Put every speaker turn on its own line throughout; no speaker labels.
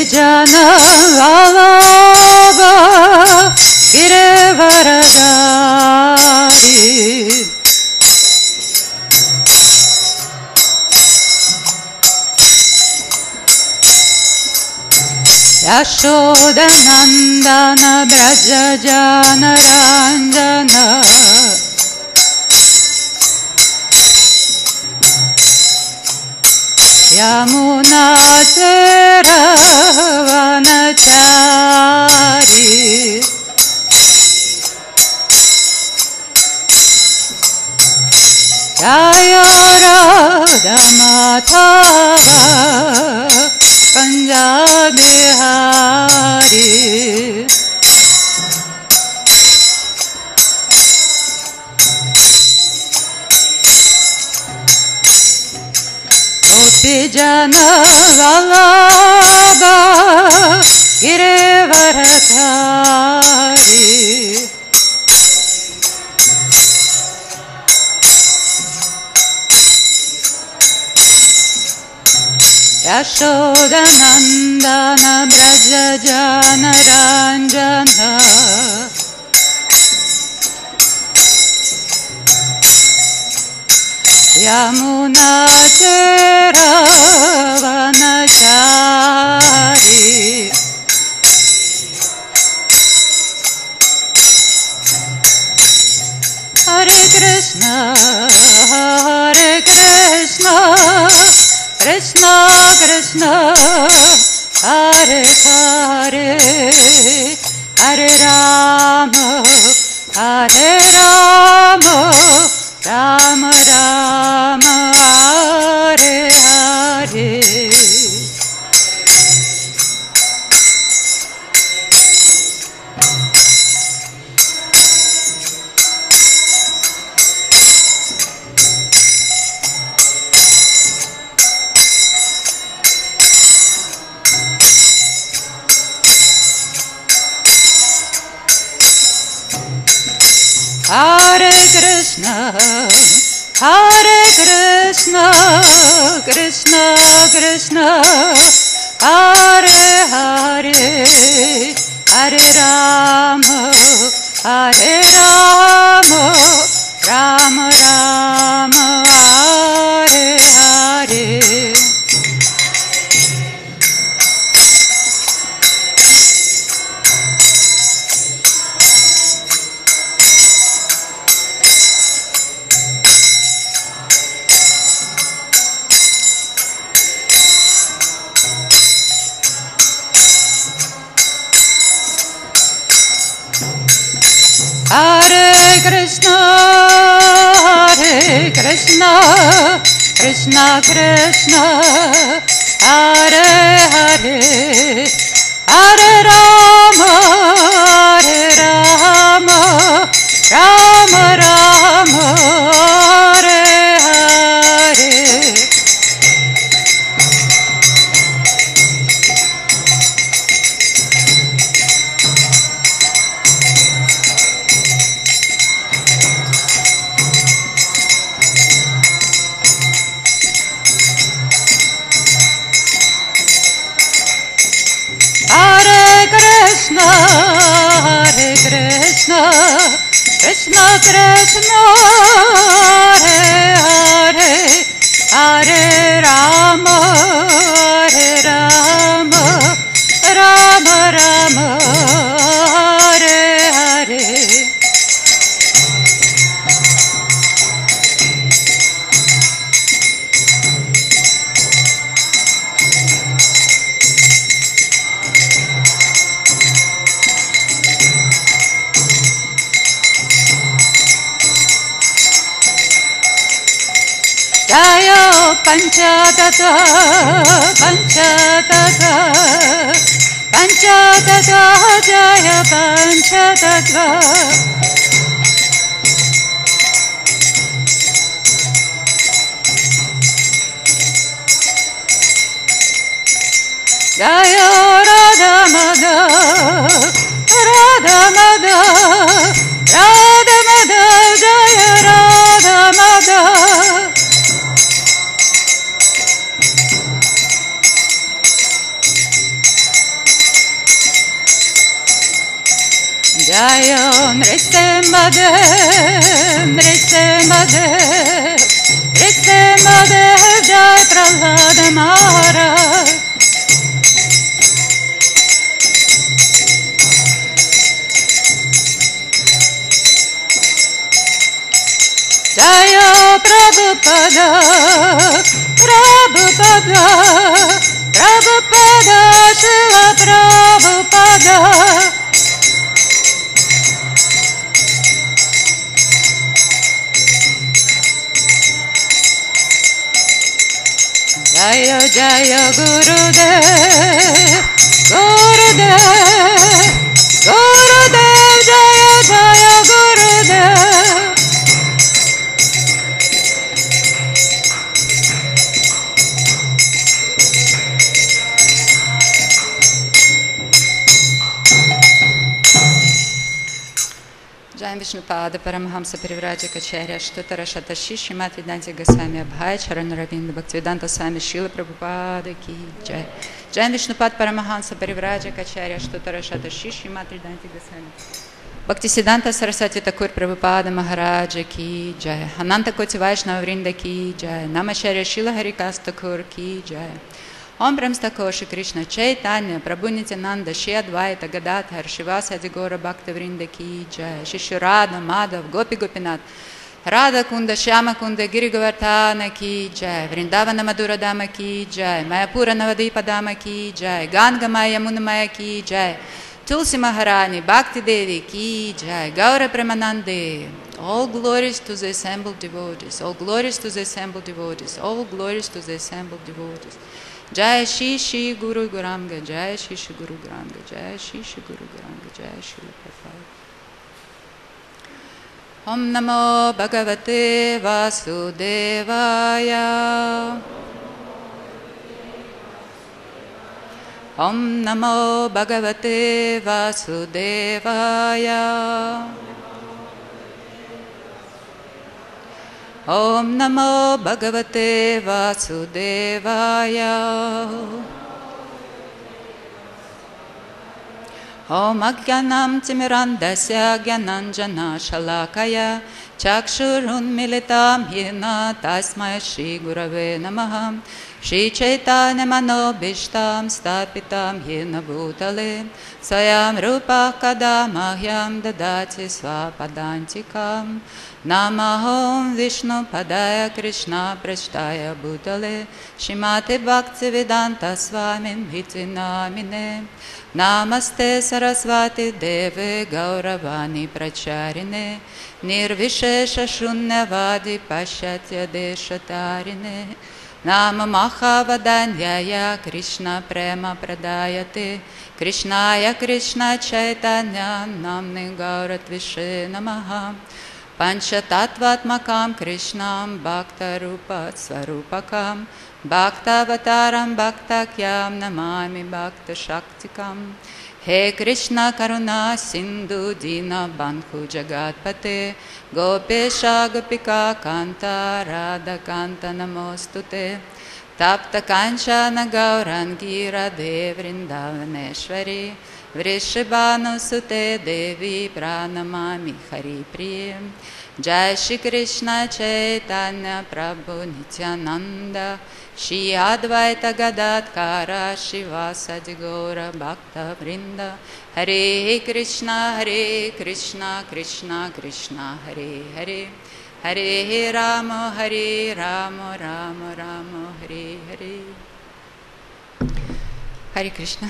Jana Vallabha Girevaradari Yashoda Nandana Braja Jana Ranjana Yamuna Tera Vanachari Jaya Radha Madhava Panjabihari Jana Vallabha Girevaradari Yashoda Nandana Braja Jana Ranjana Yamuna Tera Vanachari Hare Krishna Krishna Krishna Hare Hare Hare Rama Rama Rama Hare Hare Hare Krishna Krishna Krishna Hare Hare Hare Rama Rama Rama Hare Hare Hare Krishna Krishna Krishna Hare Hare Hare Rama Rama Rama Hare Hare Krishna Krishna Hare Hare Hare Rama Rama Rama Hare Hare Jaya Panchatattva Jaya Panchatattva Mada, Radha Mada, Jaya Radha Mada. Jaya Nriste Made, Nriste Made, Nriste Made, Jai Prahlada Maharaj. Jaya Prabhupada, Prabhupada, Prabhupada, Shila Prabhupada. Jaya Jaya Gurudev, Gurudev, Gurudev, Jaya Jaya Gurudev. Jai Vishnupada Paramahamsa Parivrajakacharya Shtutara Shatashi Srimad Vedanti Goswami Abhay Charan Ravinda Bhaktivedanta Swami Srila Prabhupada Ki Jai. Jai Vishnupada Paramahamsa Parivrajakacharya Shtutara Shatashi Srimad Vedanti Goswami Bhaktisiddhanta Saraswati Thakur Prabhupada Maharaja Ki Jai. Ananta Koti Vaishnava Vrinda Ki Jai. Namacharya Srila Harikas Thakur Ki Jai. Om Brahmstako Shri Krishna Chaitanya Prabhu Nityananda Shri Advaita Gadadhar Shivasadi Gora Bhakta Vrinda Ki Jai. Shri Radha Madhav Gopi Gopinath Radha Kunda Shyama Kunda Giri Govardhana Ki Jai. Vrindavana Madhura Dama Ki Jai. Mayapura Navadipa Dama Ki Jai. Ganga Maya Yamuna Maya Ki Jai. Tulsi Maharani Bhakti Devi Ki Jai. Gaura Premanande. All glories to the assembled devotees. All glories to the assembled devotees. All glories to the assembled devotees. Jai Shri Shri Guru Guranga, Jai Shri Shri Guru Guranga, Jai Shri Shri Guru Guranga, Jai Shri Prabhupada. Om Namo Bhagavate Vasudevaya. Om Namo Bhagavate Vasudevaya. Om Namo Bhagavate Vasudevaya. Om Agyanam Timirandasya Gyananjana Shalakaya Chakshurun Militam Hina Tasmai Shri Gurave Namaha. Shri Chaitanya Manobhishtam Stapitam Hina Bhutale Swayam Rupa Kadamahyam Dadati Swapadantikam. Namahom Vishnu Padaya Krishna Prashtaya Bhutale Shrimate Bhaktivedanta Swamin Bhiti Namine. Namaste Saraswati Deve Gauravani Pracharine Nirvishesha Shunyavadi Pashatya Deshatarine. Nama Mahavadanyaya Krishna Prema Pradayate Krishnaya Krishna Chaitanya Namni Gauratvishe Namaha. Panchatattvatmakam Krishnam Bhakta Rupa Svarupakam Bhaktavataram Bhaktakyam Namami Bhakta Shaktikam. He Krishna Karuna Sindhu Dina Bandhu Jagatpate Gopesha Gopika Kanta Radha Kanta Namostute. Tapta Kanchana Gaurangi Radhe Vrindavaneshwari Vrishabhanu Sute Devi Pranamami Hari Priyam. Jai Shri Krishna Chaitanya Prabhu Nityananda Shri Advaita Gadadkara Shivasadi Gaura Bhakta Vrinda. Hare Krishna Krishna Krishna Hare Hare Hare Rama Rama Rama Hare Hare. Hare Krishna.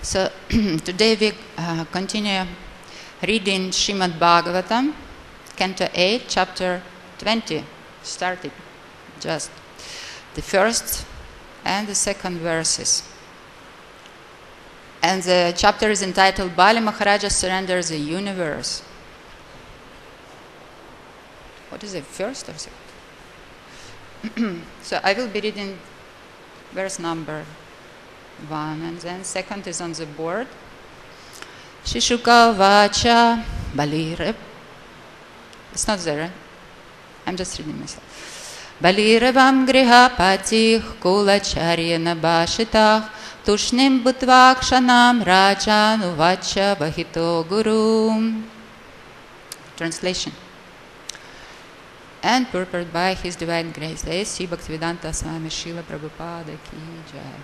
So today we continue reading Srimad Bhagavatam, Canto 8, Chapter 20. Started just the first and the second verses. And the chapter is entitled Bali Maharaja Surrenders the Universe. What is it, first or second? So I will be reading verse number 1, and then second is on the board. Shishuka vacha balire. It's not there, right? I'm just reading myself. Baliravam griha patih kulacharya nabashitah tushnim bhutvakshanam rajan uvacha vahito guru. Translation. And purported by His Divine Grace, Dasi Bhaktivedanta Swami Srila Prabhupada Ki Jai.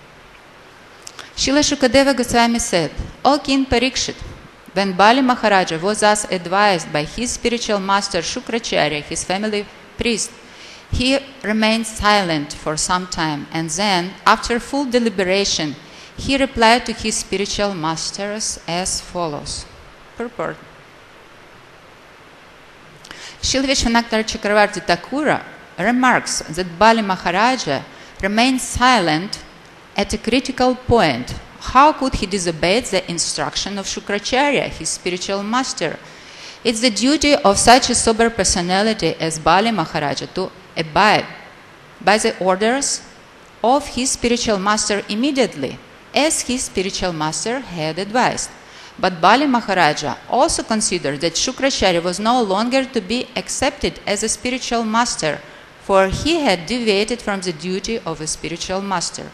Srila Shukadeva Goswami said, O King Parikshit, when Bali Maharaja was thus advised by his spiritual master Shukracharya, his family priest, he remained silent for some time, and then, after full deliberation, he replied to his spiritual masters as follows. Purport. Srila Vishwanatha Chakravarti Thakura remarks that Bali Maharaja remained silent at a critical point. How could he disobey the instruction of Shukracharya, his spiritual master? It's the duty of such a sober personality as Bali Maharaja to abide by the orders of his spiritual master immediately, as his spiritual master had advised. But Bali Maharaja also considered that Shukracharya was no longer to be accepted as a spiritual master, for he had deviated from the duty of a spiritual master.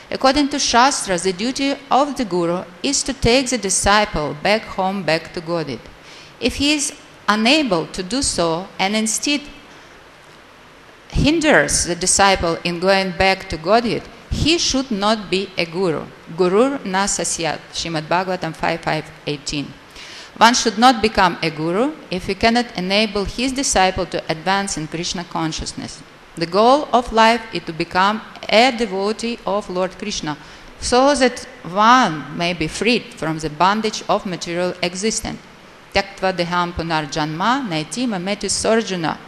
According to Shastra, the duty of the Guru is to take the disciple back home, back to Godhead. If he is unable to do so and instead hinders the disciple in going back to Godhead, he should not be a guru. Guru na sasyat, Srimad Bhagavatam 5.5.18. One should not become a guru if he cannot enable his disciple to advance in Krishna consciousness. The goal of life is to become a devotee of Lord Krishna, so that one may be freed from the bondage of material existence. Tyaktva deham punar janma naiti mameti sarjuna.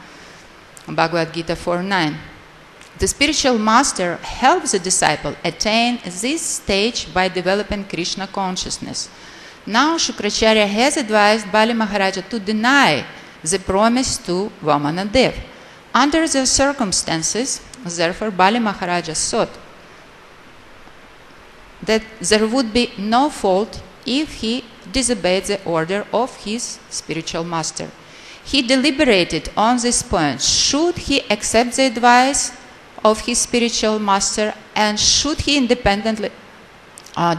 Bhagavad Gita 4.9. The spiritual master helps the disciple attain this stage by developing Krishna consciousness. Now Shukracharya has advised Bali Maharaja to deny the promise to Vamanadev. Under the circumstances, therefore, Bali Maharaja thought that there would be no fault if he disobeyed the order of his spiritual master. He deliberated on this point. Should he accept the advice of his spiritual master, and should he independently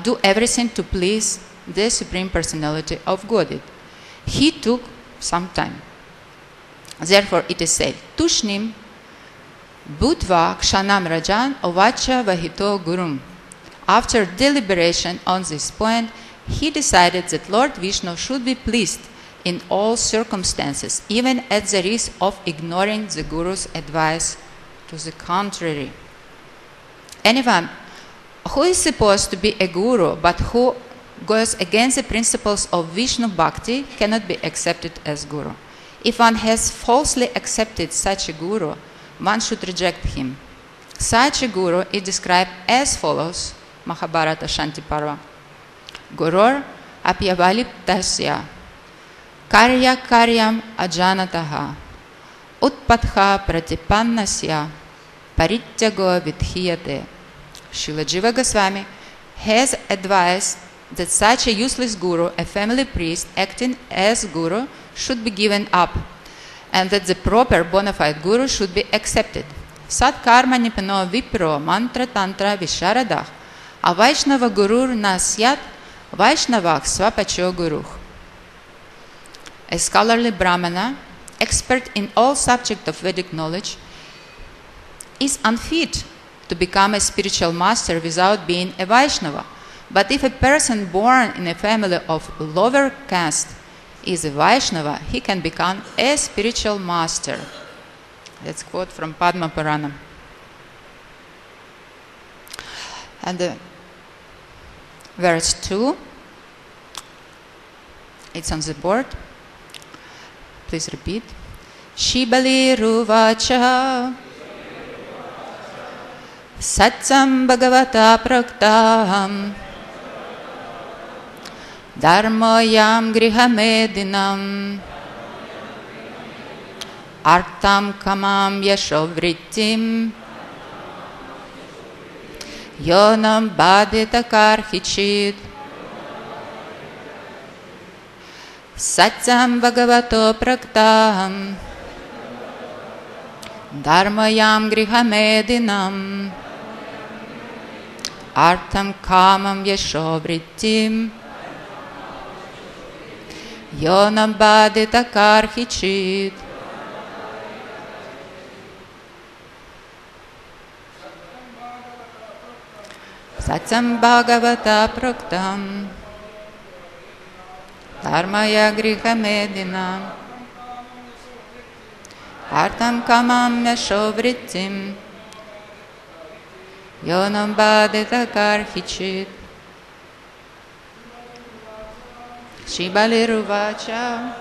do everything to please the Supreme Personality of Godhead? He took some time. Therefore, it is said, Tushnim Bhutva Kshanam Rajan Ovacha Vahito Gurum. After deliberation on this point, he decided that Lord Vishnu should be pleased in all circumstances, even at the risk of ignoring the Guru's advice to the contrary. Anyone who is supposed to be a Guru but who goes against the principles of Vishnu Bhakti cannot be accepted as Guru. If one has falsely accepted such a Guru, one should reject him. Such a Guru is described as follows, Mahabharata Shanti Parva. Gurur apyavaliptasya karya karyam ajanataha utpatha pratipannasya parityago vidhiyate. Srila Jiva Goswami has advised that such a useless guru, a family priest acting as guru, should be given up, and that the proper bona fide guru should be accepted. Sat karma nipano vipro mantra tantra visharadah avaishnava gurur nasyat vaishnavak swapacho guruh. A scholarly Brahmana, expert in all subjects of Vedic knowledge, is unfit to become a spiritual master without being a Vaishnava. But if a person born in a family of lower caste is a Vaishnava, he can become a spiritual master. That's a quote from Padma Purana. And verse 2, it's on the board. Please repeat. Shibali Ruvacha Satsam Bhagavata Praktaham Dharmayam Grihamedinam Artam kamam yasho vrittim yonam badita karhichit satyam bhagavato praktam dharmayam grihamedinam artam kamam yasho vrittim yonam badita karhichit. Satyam Bhagavata Praktam Dharmaya Griha Medinam Artam Kamam Yasho Vrittim Yonam Badita Karhichit. Shibaliruvacha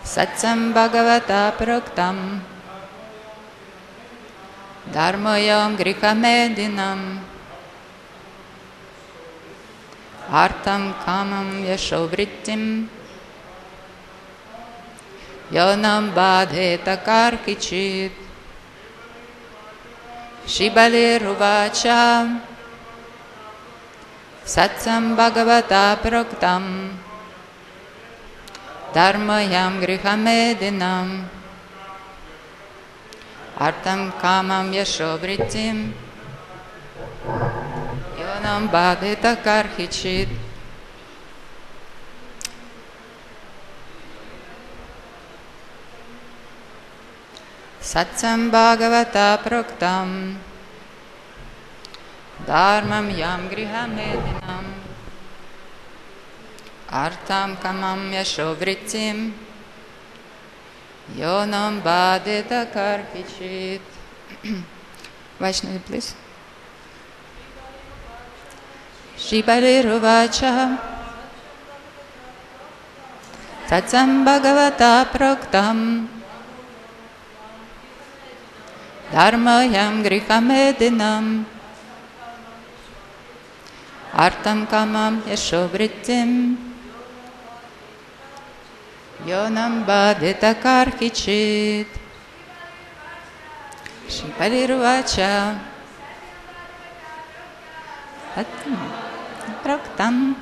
Satyam Bhagavata Praktam Dharmayam Grihamedinam Artam Kamam Yasho Vrittim Yonam Badheta Karkichit. Shibaliruvacha Satyam Bhagavata Praktam Dharmayam Grihamedinam Artam Kamam Yasho Vrittim Yonam Badita Karhichit. Satyam Bhagavata Praktam Dharmam Yam Grihamedinam Artam Kamam Yasho Vrittim Yonam Badita Karkichit. Vaishnavi, please. Shibaliruvacha Satyam Bhagavata Praktam Dharmayam Grihamedinam Artam Kamam Yasho Vrittim Yonam Badita Karkichit. Shibaliruvacha Satyam Praktam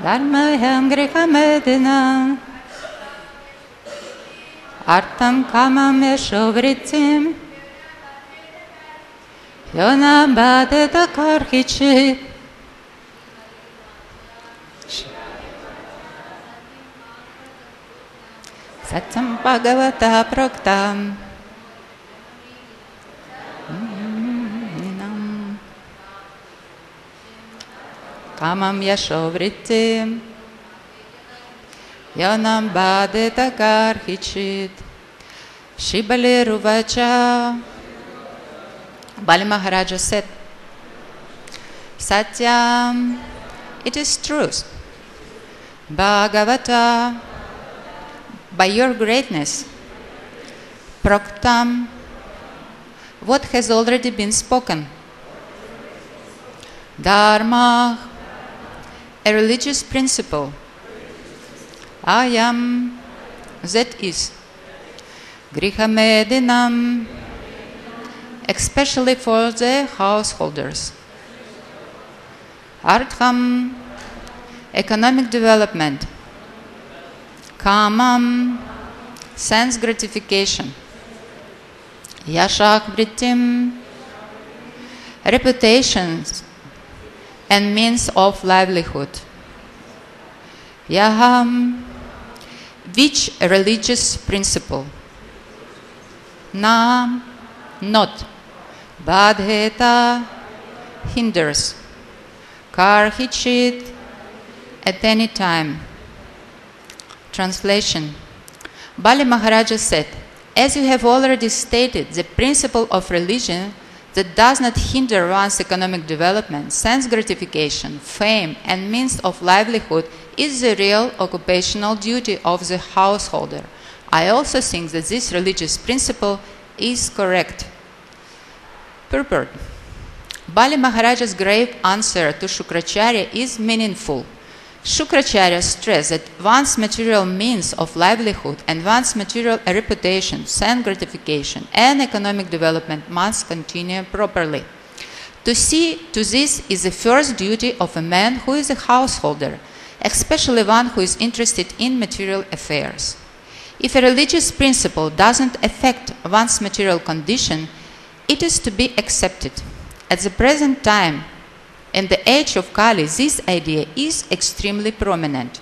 Dharmayam Grihamedinam Artam Kamam Yasho Vrittim Yonam Badita Karkichit. Satyam Bhagavata Praktam Kamam Yasho Vrittim Yonam Badita Karhichit. Shibaliruvacha Bali Maharaja said, Satyam, it is truth. Bhagavata, by your greatness. Praktam, what has already been spoken. Dharma, a religious principle. Ayam, that is. Grihamedinam, especially for the householders. Artham, economic development. Kamam, sense gratification. Yashak Vrittim, reputations and means of livelihood. Yaham, which religious principle? Na, not. Badheta, hinders. Karhichit, at any time. Translation. Bali Maharaja said, as you have already stated, the principle of religion that does not hinder one's economic development, sense gratification, fame, and means of livelihood is the real occupational duty of the householder. I also think that this religious principle is correct. Purport. Bali Maharaja's grave answer to Shukracharya is meaningful. Shukracharya stressed that one's material means of livelihood and one's material reputation, sense gratification, and economic development must continue properly. To see to this is the first duty of a man who is a householder, especially one who is interested in material affairs. If a religious principle doesn't affect one's material condition, it is to be accepted. At the present time, in the age of Kali, this idea is extremely prominent.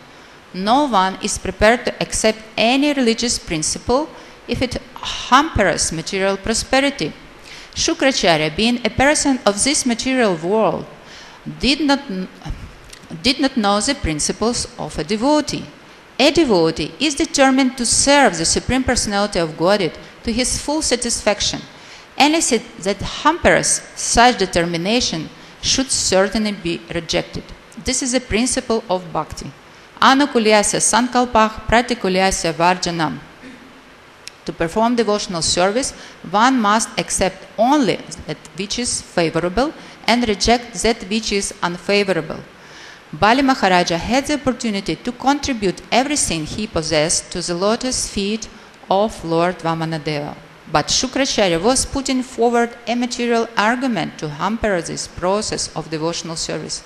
No one is prepared to accept any religious principle if it hampers material prosperity. Shukracharya, being a person of this material world, did not know the principles of a devotee. A devotee is determined to serve the Supreme Personality of Godhead to his full satisfaction. Anything that hampers such determination should certainly be rejected. This is the principle of bhakti. Anukulyasya sankalpah pratikulyasya varjanam. To perform devotional service, one must accept only that which is favorable and reject that which is unfavorable. Bali Maharaja had the opportunity to contribute everything he possessed to the lotus feet of Lord Vamanadeva. But Shukracharya was putting forward a material argument to hamper this process of devotional service.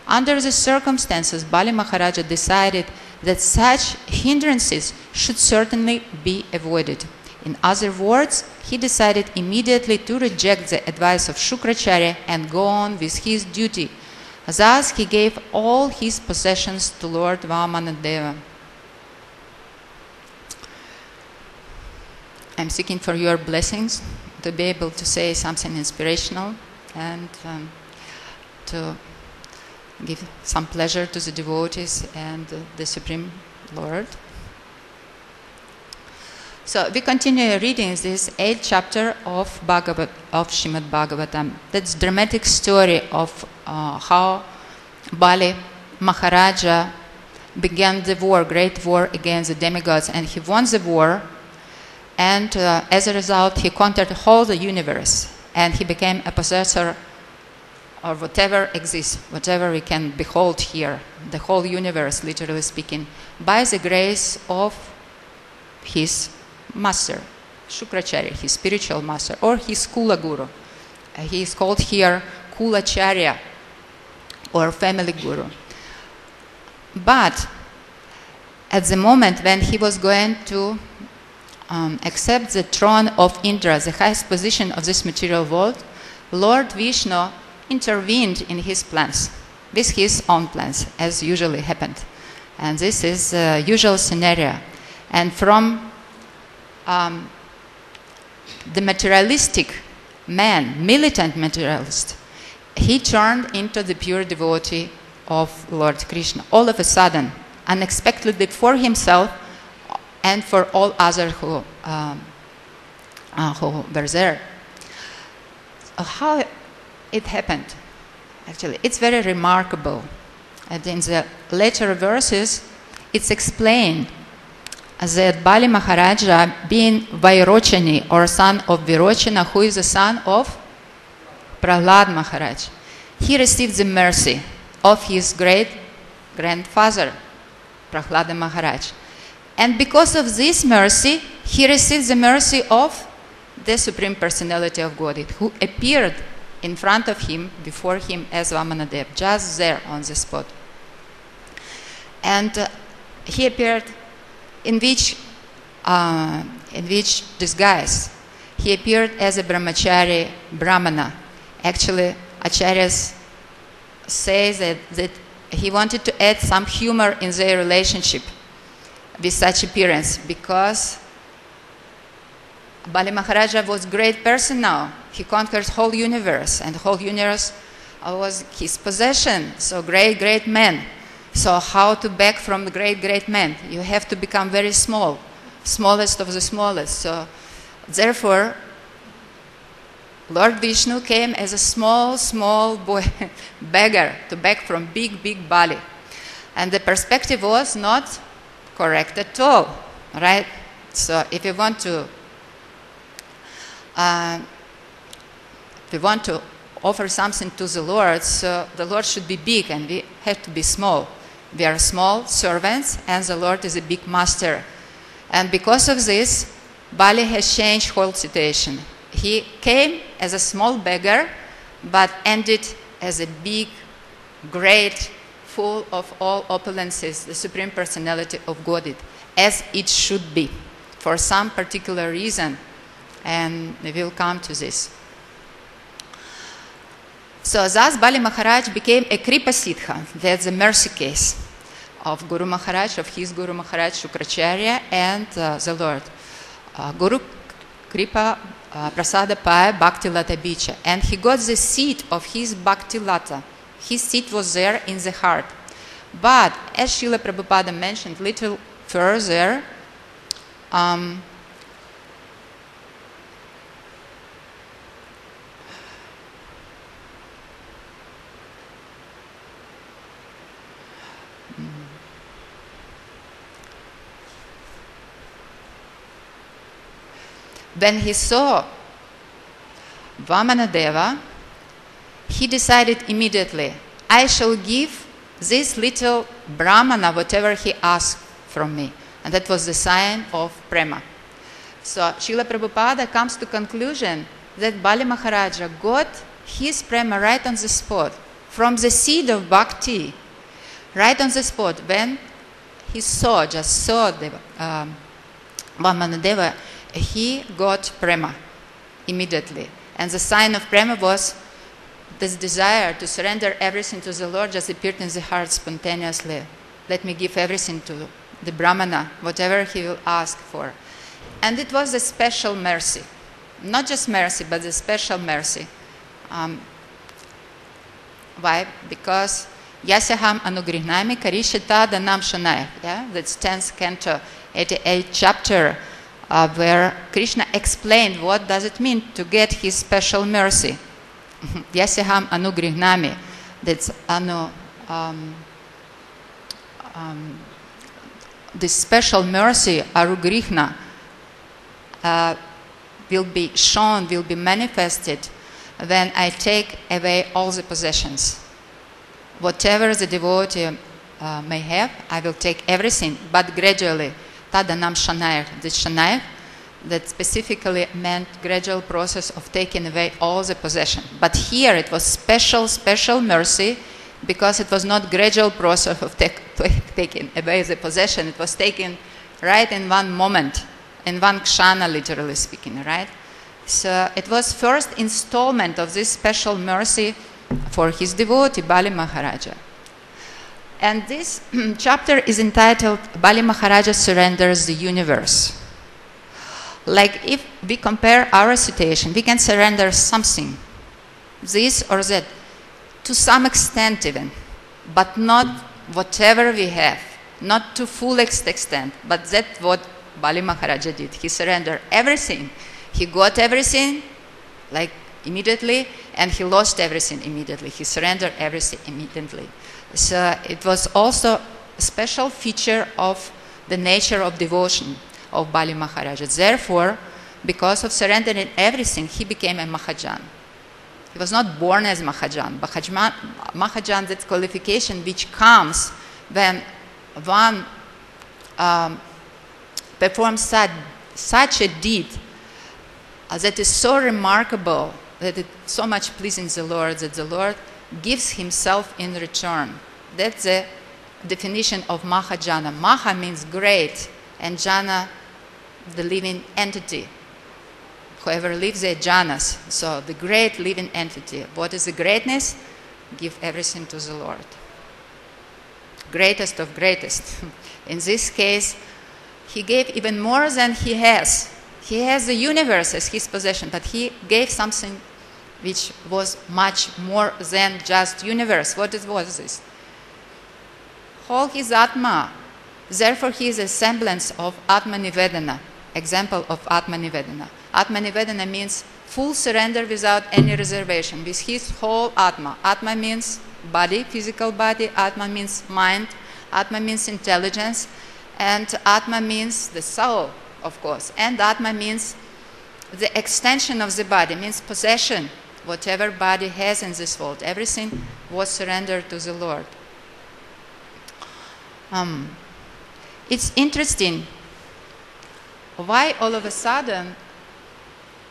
Under the circumstances, Bali Maharaja decided that such hindrances should certainly be avoided. In other words, he decided immediately to reject the advice of Shukracharya and go on with his duty. Thus, he gave all his possessions to Lord Vamanadeva. I'm seeking for your blessings to be able to say something inspirational and to give some pleasure to the devotees and the Supreme Lord. So we continue reading this 8th chapter of Srimad Bhagavatam. That's dramatic story of how Bali Maharaja began the war, great war against the demigods, and he won the war. And as a result, he conquered the whole universe, and he became a possessor of whatever exists, whatever we can behold here, the whole universe, literally speaking, by the grace of his master, Shukracharya, his spiritual master, or his Kula Guru. He is called here Kulacharya, or family guru. But at the moment when he was going to accept the throne of Indra, the highest position of this material world, Lord Vishnu intervened in his plans, with his own plans, as usually happened. And this is a usual scenario. And from the materialistic man, militant materialist, he turned into the pure devotee of Lord Krishna. All of a sudden, unexpectedly for himself and for all others who were there. How it happened? Actually, it's very remarkable. And in the later verses, it's explained that Bali Maharaja, being Vairochani, or son of Virochana, who is the son of Prahlad Maharaj, he received the mercy of his great-grandfather, Prahlada Maharaj. And because of this mercy, he received the mercy of the Supreme Personality of Godhead, who appeared in front of him, before him, as Vamanadeva, just there on the spot. And he appeared in which disguise? He appeared as a brahmachari brahmana. Actually, acharyas say that he wanted to add some humor in their relationship with such appearance, because Bali Maharaja was a great person now. He conquered the whole universe, and the whole universe was his possession. So great man. So how to beg from the great man? You have to become very small, smallest of the smallest. So therefore, Lord Vishnu came as a small boy, beggar, to beg from big Bali. And the perspective was not correct at all, right? So if you want to offer something to the Lord, so the Lord should be big and we have to be small. We are small servants, and the Lord is a big master. And because of this, Bali has changed whole situation. He came as a small beggar, but ended as a big, great, full of all opulences, the Supreme Personality of Godhead, as it should be, for some particular reason, and we will come to this. So thus Bali Maharaj became a Kripa Siddha. That's the mercy case of Guru Maharaj, of his Guru Maharaj Shukracharya and the Lord. Guru Kripa Prasada Paya Bhakti Lata Bicha. And he got the seed of his Bhakti Lata. His seed was there in the heart. But as Srila Prabhupada mentioned little further, when he saw Vamanadeva, he decided immediately, I shall give this little Brahmana whatever he asked from me. And that was the sign of prema. So Srila Prabhupada comes to conclusion that Bali Maharaja got his prema right on the spot, from the seed of bhakti, right on the spot. When he just saw the Vamanadeva, he got prema immediately. And the sign of prema was this desire to surrender everything to the Lord just appeared in the heart spontaneously. Let me give everything to the Brahmana, whatever he will ask for. And it was a special mercy. Not just mercy, but a special mercy. Why? Because Yasyaham Anugrihnami Karishita Danam Shanaya. Yeah? That's 10th canto, 88th chapter, where Krishna explained what does it mean to get his special mercy. Yasyaham Anugrihnami. That's this special mercy, Arugrihna, will be shown, will be manifested when I take away all the possessions. Whatever the devotee may have, I will take everything, but gradually. Tadanam Shanayah. The Shanayah, that specifically meant gradual process of taking away all the possession. But here it was special mercy, because it was not gradual process of taking away the possession. It was taken right in one moment, in one kshana, literally speaking, right? So it was first installment of this special mercy for his devotee, Bali Maharaja. And this chapter is entitled, Bali Maharaja Surrenders the Universe. Like if we compare our situation, we can surrender something, this or that, to some extent even, but not whatever we have, not to full extent, but that's what Bali Maharaja did. He surrendered everything. He got everything, like immediately, and he lost everything immediately. He surrendered everything immediately. So it was also a special feature of the nature of devotion of Bali Maharaja. Therefore, because of surrendering everything, he became a Mahajan. He was not born as Mahajan. Mahajan, that qualification which comes when one performs such a deed that is so remarkable, that it so much pleasing the Lord, that the Lord gives himself in return. That's the definition of Mahajana. Maha means great, and Jana, the living entity. Whoever lives there, Janas. So the great living entity. What is the greatness? Give everything to the Lord. Greatest of greatest. In this case, he gave even more than he has. He has the universe as his possession, but he gave something which was much more than just universe. What was this? Whole his Atma. Therefore, he is a semblance of Atma Nivedana. Example of Atma Nivedana. Atma Nivedana means full surrender without any reservation, with his whole Atma. Atma means body, physical body. Atma means mind. Atma means intelligence. And Atma means the soul, of course. And Atma means the extension of the body, means possession. Whatever body has in this world, everything was surrendered to the Lord. It's interesting why all of a sudden,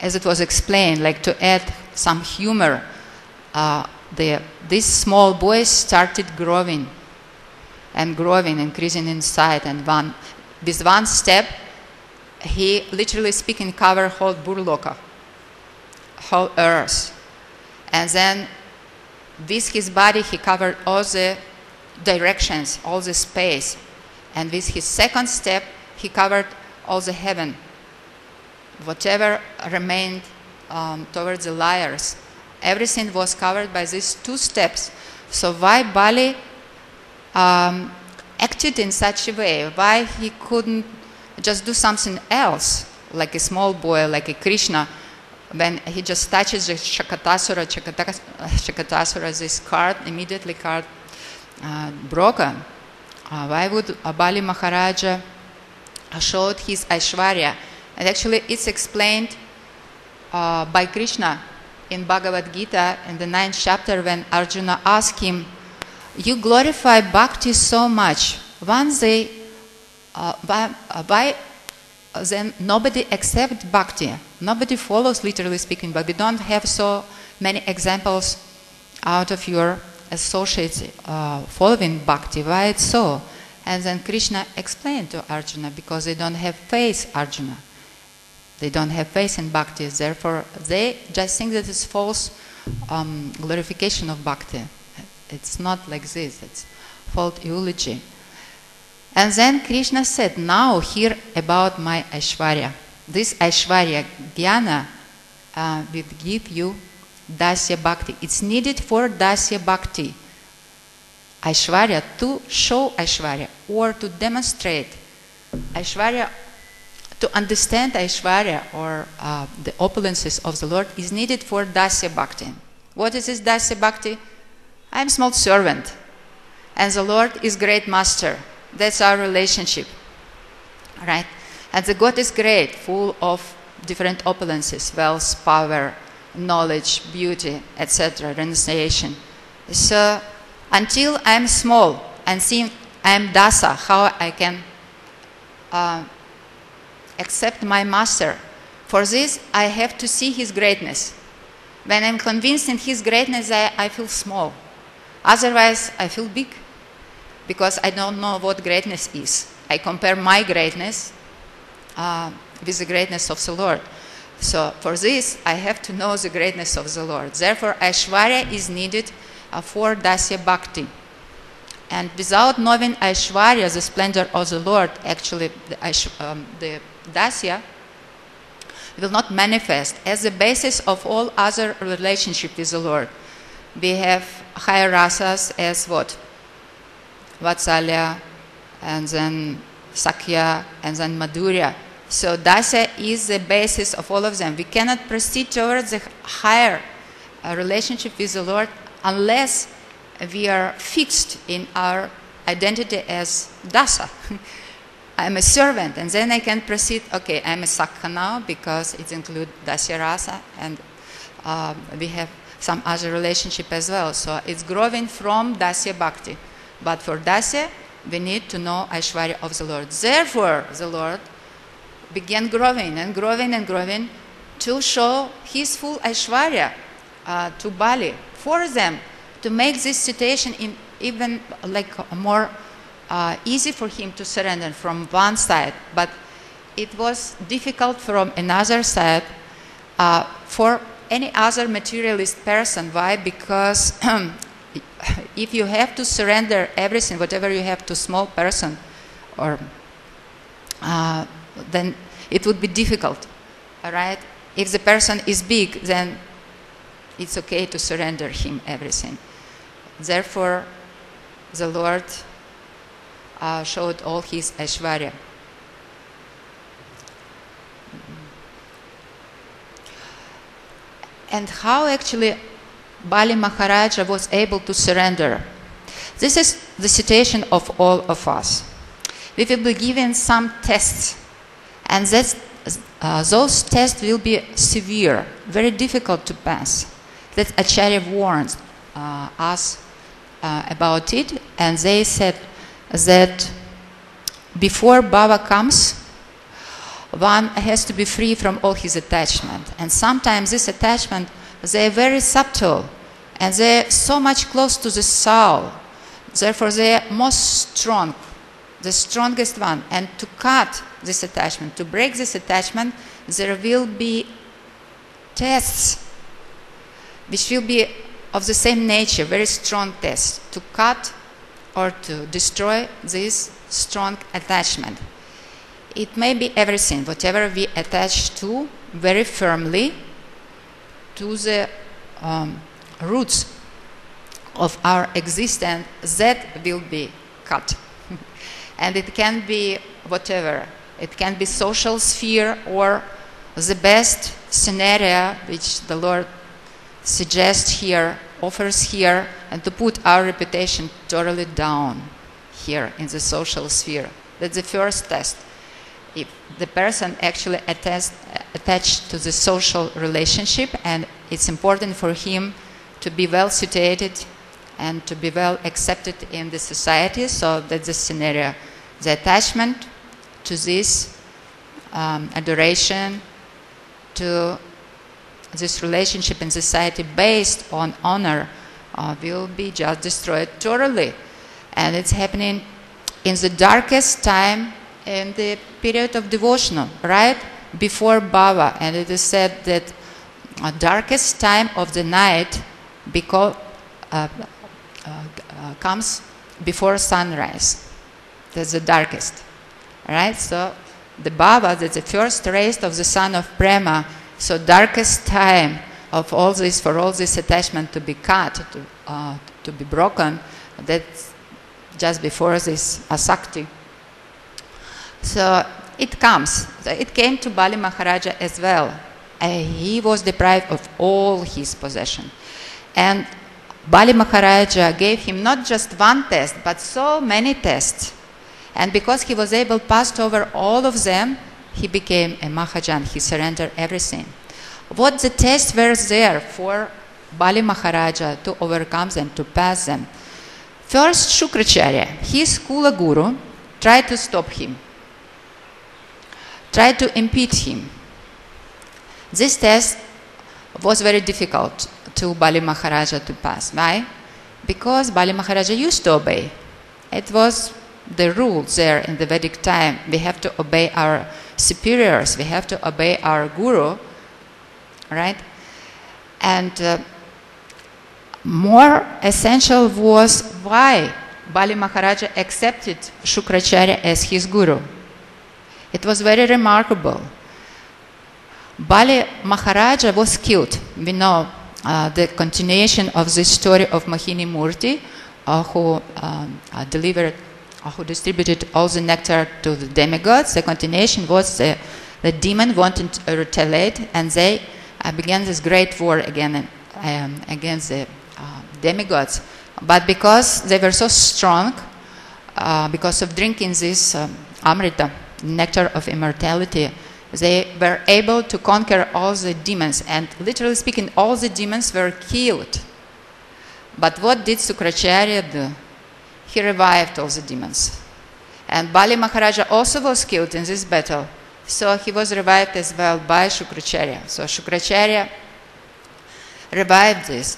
as it was explained, like to add some humor, this small boy started growing and growing, increasing in size, and with one step, he literally speaking covered whole Burloka, whole earth. And then with his body he covered all the directions, all the space. And with his second step he covered all the heaven. Whatever remained towards the layers, everything was covered by these two steps. So why Bali acted in such a way? Why he couldn't just do something else, like a small boy, like a Krishna, when he just touches the Shakatasura, this card, immediately card broken. Why would Bali Maharaja showed his Aishwarya? And actually it's explained by Krishna in Bhagavad Gita in the 9th chapter when Arjuna asked him, you glorify bhakti so much, why then nobody accepts bhakti? Nobody follows, literally speaking, but we don't have so many examples out of your associates following bhakti. Why it's so? And then Krishna explained to Arjuna, because they don't have faith, Arjuna. They don't have faith in bhakti, therefore they just think that it's false glorification of bhakti. It's not like this, it's false eulogy. And then Krishna said, now hear about my Aishwarya. This Aishwarya, Jnana, will give you Dasya Bhakti. It's needed for Dasya Bhakti. Aishwarya, to show Aishwarya or to demonstrate Aishwarya, to understand Aishwarya or the opulences of the Lord is needed for Dasya Bhakti. What is this Dasya Bhakti? I am small servant and the Lord is great master. That's our relationship, right? And the God is great, full of different opulences, wealth, power, knowledge, beauty, etc., renunciation. So until I am small and see I am Dasa, how I can accept my master? For this I have to see his greatness. When I'm convinced in his greatness, I feel small. Otherwise I feel big, because I don't know what greatness is. I compare my greatness with the greatness of the Lord. So for this, I have to know the greatness of the Lord. Therefore, Aishwarya is needed for Dasya Bhakti. And without knowing Aishwarya, the splendor of the Lord, actually the Dasya will not manifest as the basis of all other relationships with the Lord. We have higher rasas as what? Vatsalya, and then Sakya, and then Madhurya. So Dasya is the basis of all of them. We cannot proceed towards a higher relationship with the Lord unless we are fixed in our identity as Dasa. I'm a servant, and then I can proceed, okay, I'm a Sakya now, because it includes Dasya Rasa, and we have some other relationship as well. So it's growing from Dasya Bhakti. But for Dasya, we need to know Aishwarya of the Lord. Therefore, the Lord began growing and growing and growing to show his full Aishwarya to Bali, for them, to make this situation even like more easy for him to surrender from one side. But it was difficult from another side for any other materialist person. Why? Because if you have to surrender everything, whatever you have to small person, or then it would be difficult, all right? If the person is big, then it's okay to surrender him everything. Therefore, the Lord showed all his Aishwarya. And how actually Bali Maharaja was able to surrender? This is the situation of all of us. We will be given some tests, and those tests will be severe, very difficult to pass. That Acharya warns us about it, and they said, that before Bhava comes, one has to be free from all his attachment. And sometimes this attachment, they are very subtle, and they are so much close to the soul. Therefore, they are most strong, the strongest one. And to cut this attachment, to break this attachment, there will be tests which will be of the same nature, very strong tests, to cut or to destroy this strong attachment. It may be everything, whatever we attach to very firmly to the roots of our existence, that will be cut. And it can be whatever. It can be social sphere or the best scenario which the Lord suggests here, offers here, and to put our reputation totally down here in the social sphere. That's the first test. If the person actually attached to the social relationship, and it's important for him to be well situated and to be well accepted in the society, so that's the scenario. The attachment to this adoration, to this relationship in society based on honor will be just destroyed totally. And it's happening in the darkest time in the period of devotional, right before Bhava. And it is said that darkest time of the night comes before sunrise. That's the darkest, right? So the Bhava, that's the first rays of the sun of Prema. So darkest time of all this, for all this attachment to be cut, to be broken, that's just before this asakti. So it comes. It came to Bali Maharaja as well. He was deprived of all his possession. And Bali Maharaja gave him not just one test, but so many tests. And because he was able to pass over all of them, he became a Mahajan. He surrendered everything. What the tests were there for Bali Maharaja to overcome them, to pass them? First, Shukracharya, his Kula Guru, tried to stop him, tried to impede him. This test was very difficult to Bali Maharaja to pass. Why? Because Bali Maharaja used to obey. It was the rule there in the Vedic time. We have to obey our superiors. We have to obey our guru, right? And more essential was why Bali Maharaja accepted Shukracharya as his guru. It was very remarkable. Bali Maharaja was killed. We know the continuation of this story of Mohini Murti, who distributed all the nectar to the demigods. The continuation was the demon wanted to retaliate, and they began this great war again against the demigods. But because they were so strong, because of drinking this amrita, nectar of immortality, they were able to conquer all the demons. And literally speaking, all the demons were killed. But what did Shukracharya do? He revived all the demons. And Bali Maharaja also was killed in this battle. So he was revived as well by Shukracharya. So Shukracharya revived this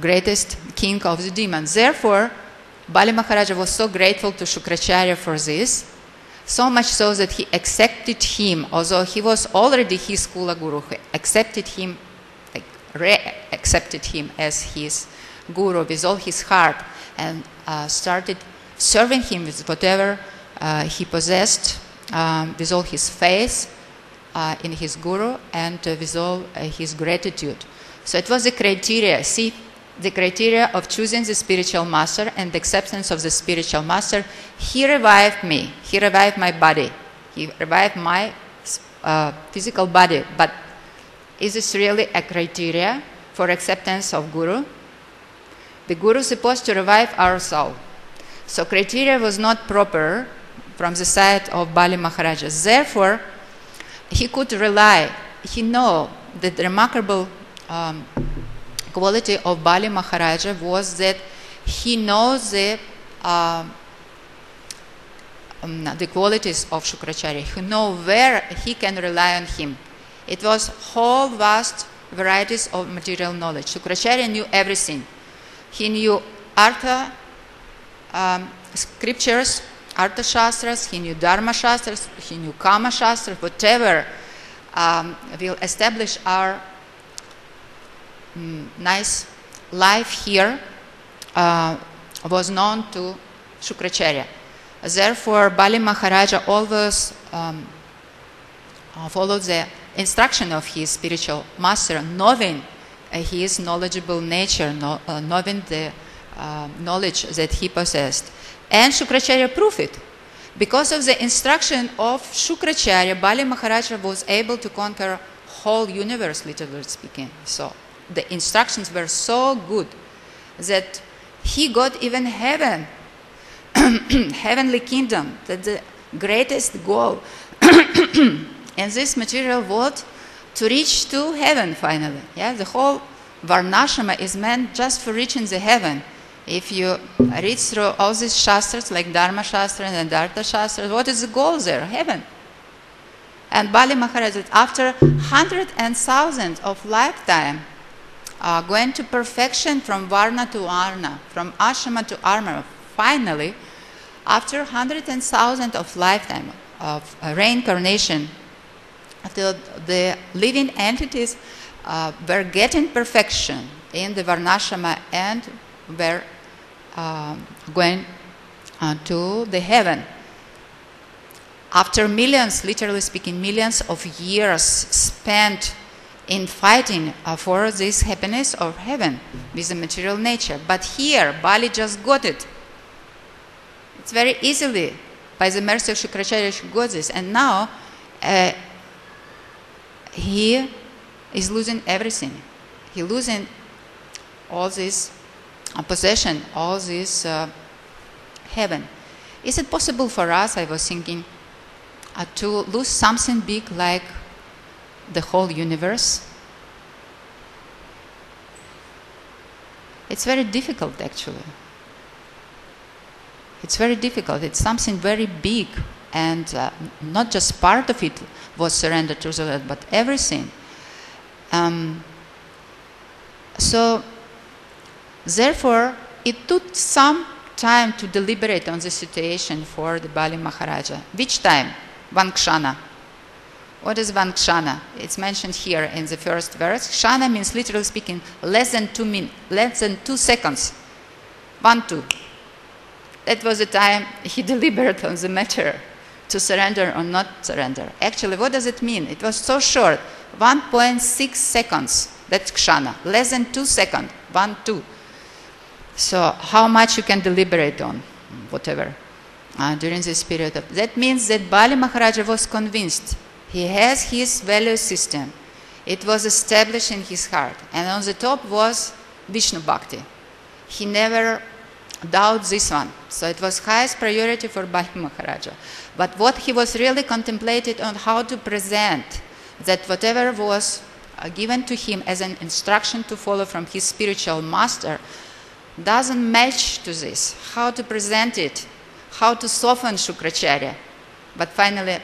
greatest king of the demons. Therefore, Bali Maharaja was so grateful to Shukracharya for this, so much so that he accepted him, although he was already his Kula Guru. He accepted him, re-accepted him as his guru with all his heart, and started serving him with whatever he possessed, with all his faith in his guru, and with all his gratitude. So it was the criteria. See, the criteria of choosing the spiritual master and the acceptance of the spiritual master. He revived me. He revived my body. He revived my physical body. But is this really a criteria for acceptance of guru? The guru is supposed to revive our soul. So criteria was not proper from the side of Bali Maharaja. Therefore, he could rely. He knew that the remarkable quality of Bali Maharaja was that he knows the the qualities of Shukracharya. He know where he can rely on him. It was whole vast varieties of material knowledge. Shukracharya knew everything. He knew Artha scriptures, Artha Shastras, he knew Dharma Shastras, he knew Kama Shastras, whatever will establish our nice life here was known to Shukracharya. Therefore, Bali Maharaja always followed the instruction of his spiritual master, knowing his knowledgeable nature, knowing the knowledge that he possessed. And Shukracharya proved it. Because of the instruction of Shukracharya, Bali Maharaja was able to conquer whole universe, literally speaking. So the instructions were so good that he got even heaven, heavenly kingdom, that the greatest goal in this material world to reach to heaven finally. Yeah, the whole Varnashrama is meant just for reaching the heaven. If you read through all these shastras like Dharma Shastra and Artha Shastra, what is the goal there? Heaven. And Bali Maharaj, after hundreds and thousands of lifetime, going to perfection from Varna to Arna, from Ashrama to Arma, finally, after hundreds and thousands of lifetime of reincarnation, the living entities were getting perfection in the Varnashrama and were going to the heaven. After millions, literally speaking, millions of years spent in fighting for this happiness of heaven with the material nature. But here, Bali just got it. It's very easily, by the mercy of Shukracharya, he got this. And now, he is losing everything. He losing all this possession, all this heaven. Is it possible for us, I was thinking, to lose something big like the whole universe? It's very difficult, actually. It's very difficult. It's something very big, and not just part of it was surrendered to the Lord, but everything. So, therefore, it took some time to deliberate on the situation for the Bali Maharaja. Which time? Vankshana. What is Vankshana? It's mentioned here in the first verse. Kshana means, literally speaking, less than 2 seconds. 1, 2. That was the time he deliberated on the matter, to surrender or not surrender. Actually, what does it mean? It was so short, 1.6 seconds. That's Kshana. Less than 2 seconds. 1, 2. So how much you can deliberate on, whatever, during this period of... That means that Bali Maharaja was convinced. He has his value system. It was established in his heart. And on the top was Vishnu Bhakti. He never doubted this one. So it was highest priority for Bali Maharaja. But what he was really contemplated on how to present that whatever was given to him as an instruction to follow from his spiritual master doesn't match to this. How to present it, how to soften Shukracharya. But finally,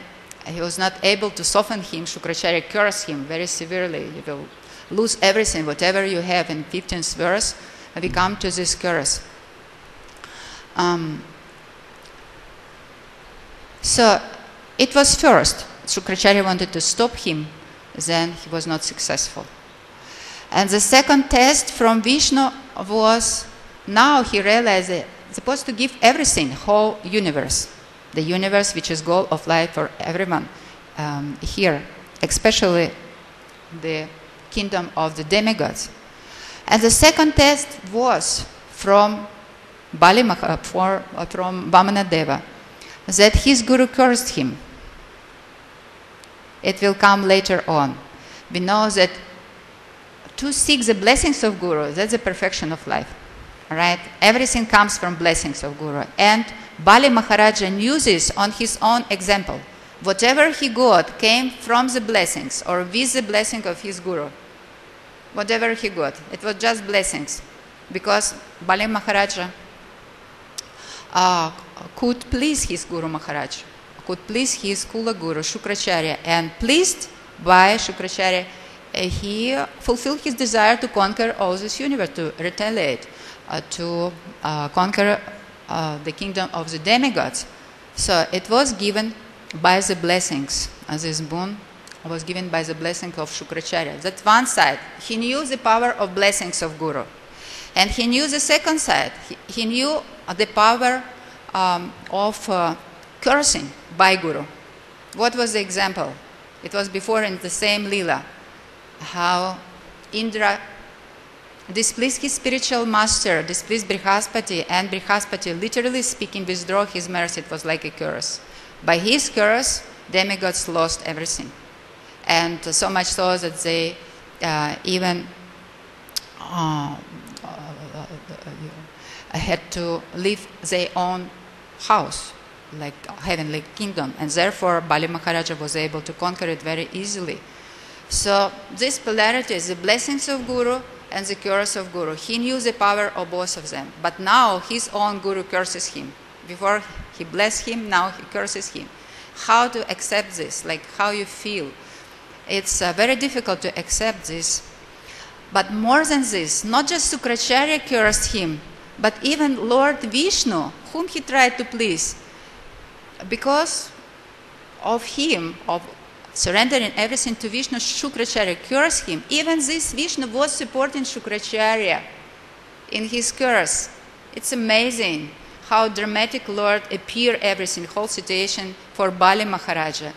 he was not able to soften him. Shukracharya cursed him very severely. You will lose everything, whatever you have. In 15th verse, we come to this curse. So it was first. Shukracharya wanted to stop him. Then he was not successful. And the second test from Vishnu was, now he realized that he's supposed to give everything, whole universe. The universe which is goal of life for everyone here, especially the kingdom of the demigods. And the second test was from from Vamana Deva, that his guru cursed him. It will come later on. We know that to seek the blessings of Guru, that's the perfection of life. Right? Everything comes from blessings of Guru. And Bali Maharaja knew this on his own example. Whatever he got came from the blessings or with the blessing of his Guru. Whatever he got. It was just blessings. Because Bali Maharaja could please his Guru Maharaj, could please his Kula Guru Shukracharya, and pleased by Shukracharya, he fulfilled his desire to conquer all this universe, to retaliate, to conquer the kingdom of the demigods. So it was given by the blessings, this boon was given by the blessing of Shukracharya. That's one side. He knew the power of blessings of Guru. And he knew the second side. He knew the power of cursing by Guru. What was the example? It was before in the same Leela, how Indra displeased his spiritual master, displeased Brihaspati, and Brihaspati, literally speaking, withdrew his mercy. It was like a curse. By his curse, demigods lost everything. And so much so that they even had to leave their own house, like heavenly kingdom. And therefore, Bali Maharaja was able to conquer it very easily. So this polarity is the blessings of Guru and the curse of Guru. He knew the power of both of them. But now his own Guru curses him. Before he blessed him, now he curses him. How to accept this? Like how you feel? It's very difficult to accept this. But more than this, not just Shukracharya cursed him, but even Lord Vishnu, whom he tried to please, because of him, of surrendering everything to Vishnu, Shukracharya cursed him. Even this Vishnu was supporting Shukracharya in his curse. It's amazing how dramatic Lord appeared everything, whole situation for Bali Maharaja,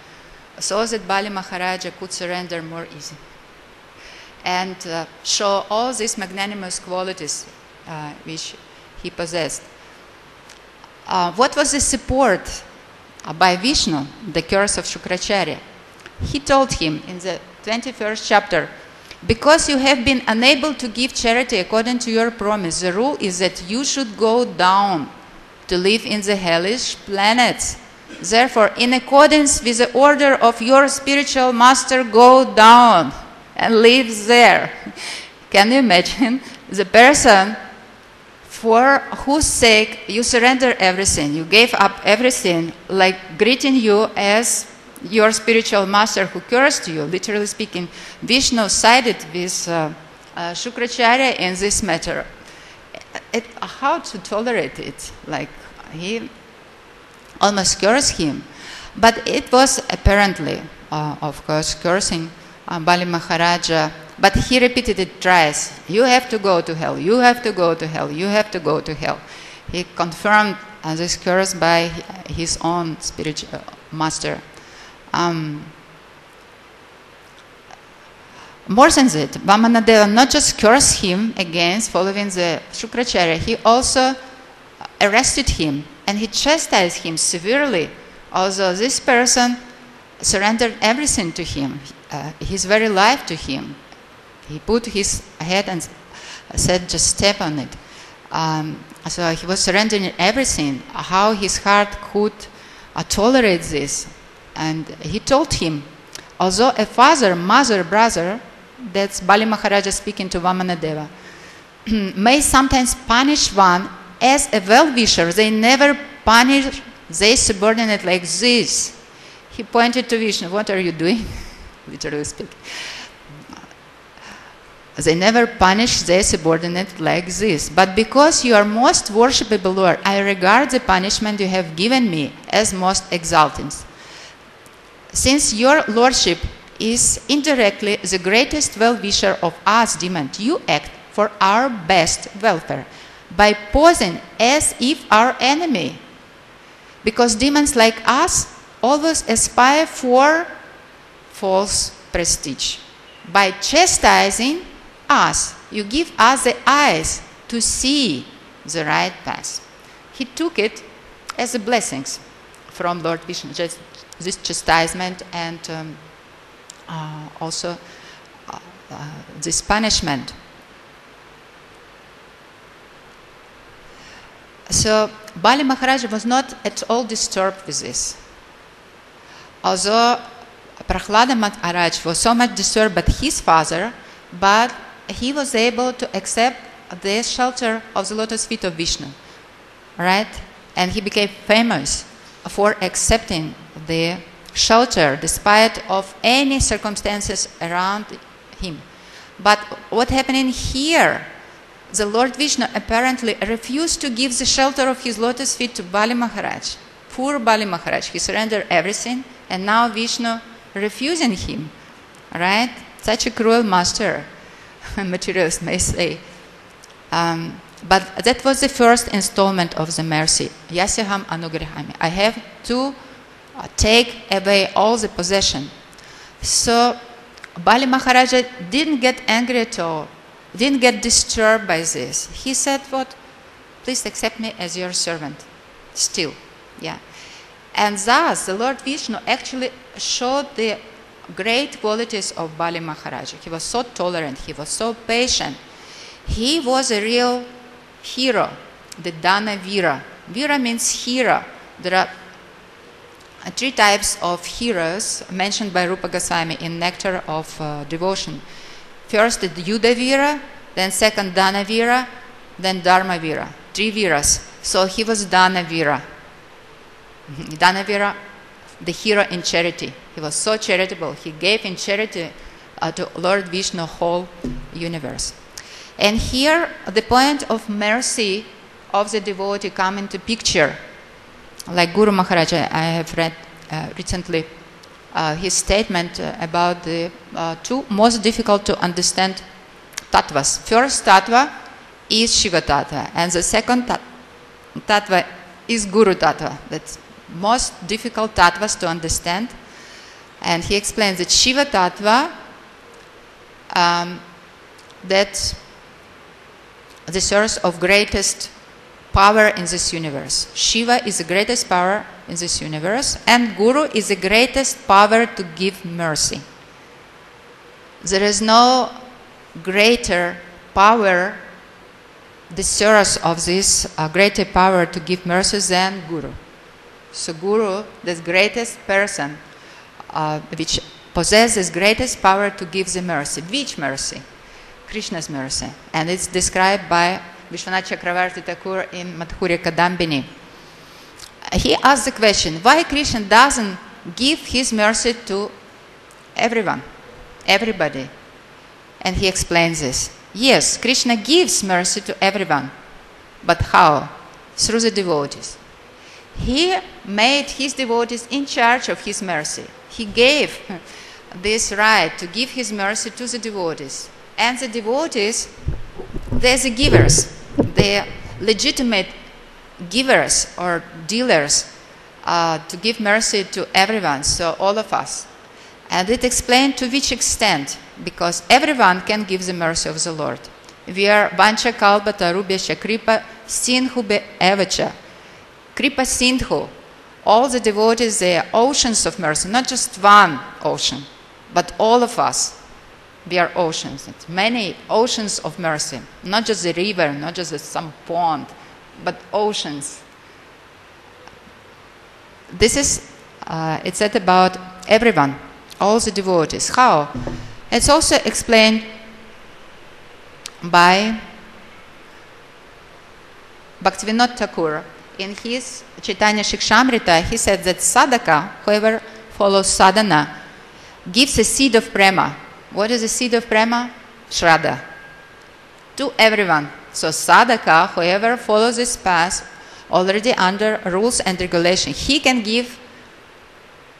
so that Bali Maharaja could surrender more easily and show all these magnanimous qualities which he possessed. What was the support by Vishnu, the curse of Shukracharya? He told him in the 21st chapter, because you have been unable to give charity according to your promise, the rule is that you should go down to live in the hellish planets. Therefore, in accordance with the order of your spiritual master, go down and live there. Can you imagine the person for whose sake you surrender everything, you gave up everything, like greeting you as your spiritual master who cursed you, literally speaking. Vishnu sided with Shukracharya in this matter. How to tolerate it? Like he almost cursed him. But it was apparently, of course, cursing Bali Maharaja. But he repeated it thrice. You have to go to hell. You have to go to hell. You have to go to hell. He confirmed this curse by his own spiritual master. More than that, Vamanadeva not just cursed him against following the Shukracharya, he also arrested him and he chastised him severely, although this person surrendered everything to him, his very life to him. He put his head and said, just step on it. So he was surrendering everything, how his heart could tolerate this. And he told him, although a father, mother, brother, that's Bali Maharaja speaking to Vamanadeva, may sometimes punish one as a well-wisher, they never punish their subordinate like this. He pointed to Vishnu, what are you doing? Literally speaking. They never punish their subordinate like this. But because you are most worshipable Lord, I regard the punishment you have given me as most exalting. Since your lordship is indirectly the greatest well-wisher of us demons, you act for our best welfare by posing as if our enemy. Because demons like us always aspire for false prestige. By chastising us, you give us the eyes to see the right path. He took it as a blessings from Lord Vishnu, just this chastisement and also this punishment. So Bali Maharaja was not at all disturbed with this. Although Prahlada Maharaj was so much disturbed by his father, but he was able to accept the shelter of the lotus feet of Vishnu. Right? And he became famous for accepting the shelter despite of any circumstances around him. But what happening here? The Lord Vishnu apparently refused to give the shelter of his lotus feet to Bali Maharaj. Poor Bali Maharaj, he surrendered everything, and now Vishnu refusing him, right? Such a cruel master, materialists may say. But that was the first installment of the mercy. Yasyaham anugrahami. I have to take away all the possession. So Bali Maharaja didn't get angry at all, didn't get disturbed by this. He said, "What? Please accept me as your servant." Still, yeah. And thus, the Lord Vishnu actually showed the great qualities of Bali Maharaja. He was so tolerant, he was so patient. He was a real hero, the Dana Vira. Vira means hero. There are three types of heroes mentioned by Rupa Goswami in Nectar of Devotion. First, the Yuddha Vira, then second, Dana Vira, then Dharma Vira. Three Viras. So he was Dana Vira. Dana Vira, the hero in charity. He was so charitable. He gave in charity to Lord Vishnu whole universe. And here, the point of mercy of the devotee come into picture. Like Guru Maharaj, I have read recently his statement about the two most difficult to understand tattvas. First tattva is Shiva tattva, and the second tattva is Guru tattva. That's most difficult tattvas to understand. And he explains that Shiva tattva, that the source of greatest power in this universe. Shiva is the greatest power in this universe, and Guru is the greatest power to give mercy. There is no greater power, the source of this greater power to give mercy than Guru. So Guru, the greatest person which possesses greatest power to give the mercy. Which mercy? Krishna's mercy. And it's described by Vishwanath Chakravarti Thakur in Madhurya Kadambini. He asked the question, why Krishna doesn't give his mercy to everyone, everybody? And he explains this. Yes, Krishna gives mercy to everyone. But how? Through the devotees. He made his devotees in charge of his mercy. He gave this right to give his mercy to the devotees. And the devotees, they're the givers. They're legitimate givers or dealers to give mercy to everyone, so all of us. And it explained to which extent, because everyone can give the mercy of the Lord. We are Vancha Kalpa Tarubhya Kripa Sindhu Evacha. Kripa Sindhu. All the devotees, they are oceans of mercy, not just one ocean, but all of us. We are oceans. It's many oceans of mercy. Not just the river, not just some pond, but oceans. This is, it's said about everyone, all the devotees. How? It's also explained by Bhaktivinoda Thakur. In his Chaitanya Shikshamrita, he said that sadhaka, whoever follows sadhana, gives a seed of prema. What is the seed of prema? Shraddha. To everyone. So sadhaka, whoever follows this path, already under rules and regulations, he can give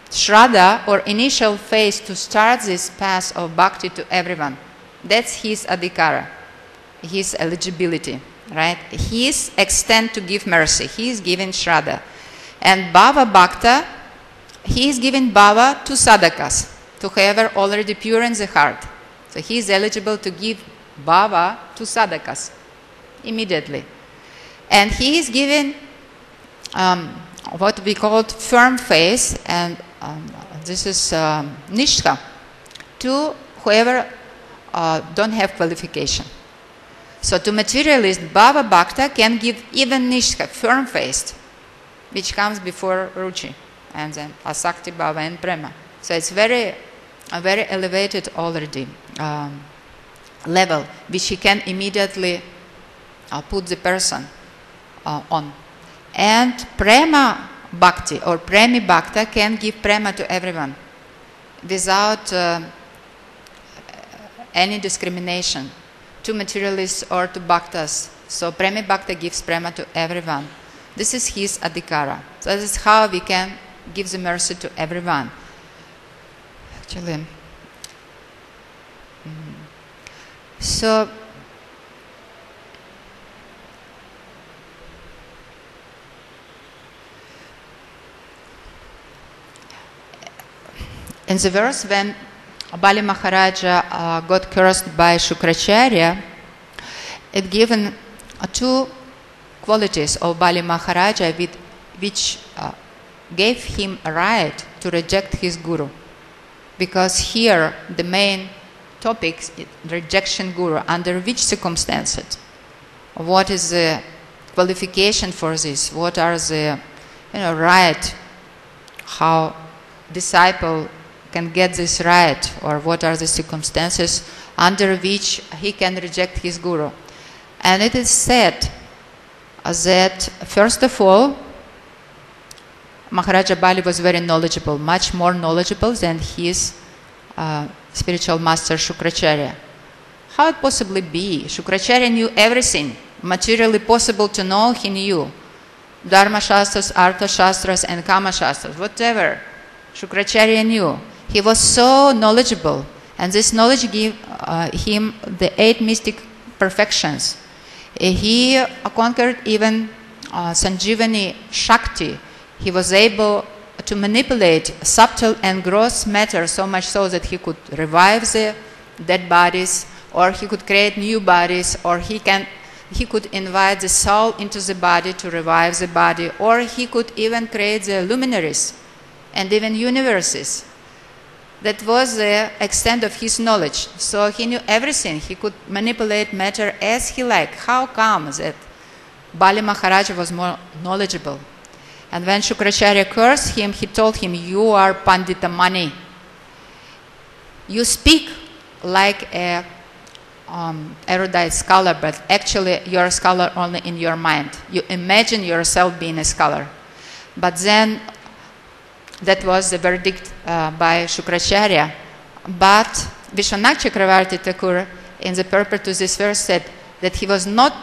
shraddha or initial phase to start this path of bhakti to everyone. That's his adhikara, his eligibility, right? His extent to give mercy. He is giving shraddha. And bhava bhakta, he is giving bhava to sadhakas, to whoever already pure in the heart. So he is eligible to give bhava to sadhakas immediately. And he is giving what we call firm faith, and this is nishtha, to whoever don't have qualification. So to materialist, bhava bhakta can give even nishtha, firm faith, which comes before ruchi, and then asakti, bhava, and prema. So it's a very elevated already level, which he can immediately put the person on. And prema bhakti or premi bhakta can give prema to everyone without any discrimination to materialists or to bhaktas. So premi bhakta gives prema to everyone. This is his adhikara. So this is how we can give the mercy to everyone. Actually, so in the verse when Bali Maharaja got cursed by Shukracharya, it given two qualities of Bali Maharaja which gave him a right to reject his guru. Because here the main topic is rejection guru. Under which circumstances? What is the qualification for this? What are the right? How disciple can get this right, or what are the circumstances under which he can reject his guru? And it is said that first of all, Maharaja Bali was very knowledgeable, much more knowledgeable than his spiritual master Shukracharya. How it possibly be? Shukracharya knew everything materially possible to know. He knew Dharma Shastras, Artha Shastras, and Kama Shastras, whatever. Shukracharya knew. He was so knowledgeable, and this knowledge gave him the 8 mystic perfections. He conquered even Sanjivani Shakti. He was able to manipulate subtle and gross matter so much so that he could revive the dead bodies, or he could create new bodies, or he could invite the soul into the body to revive the body, or he could even create the luminaries and even universes. That was the extent of his knowledge. So he knew everything. He could manipulate matter as he liked. How come that Bali Maharaja was more knowledgeable? And when Shukracharya cursed him, he told him, "You are Pandita Mani. You speak like a erudite scholar, but actually you're a scholar only in your mind. You imagine yourself being a scholar." But then that was the verdict by Shukracharya. But Vishwanath Chakravarti Thakur, in the purport to this verse, said that he was not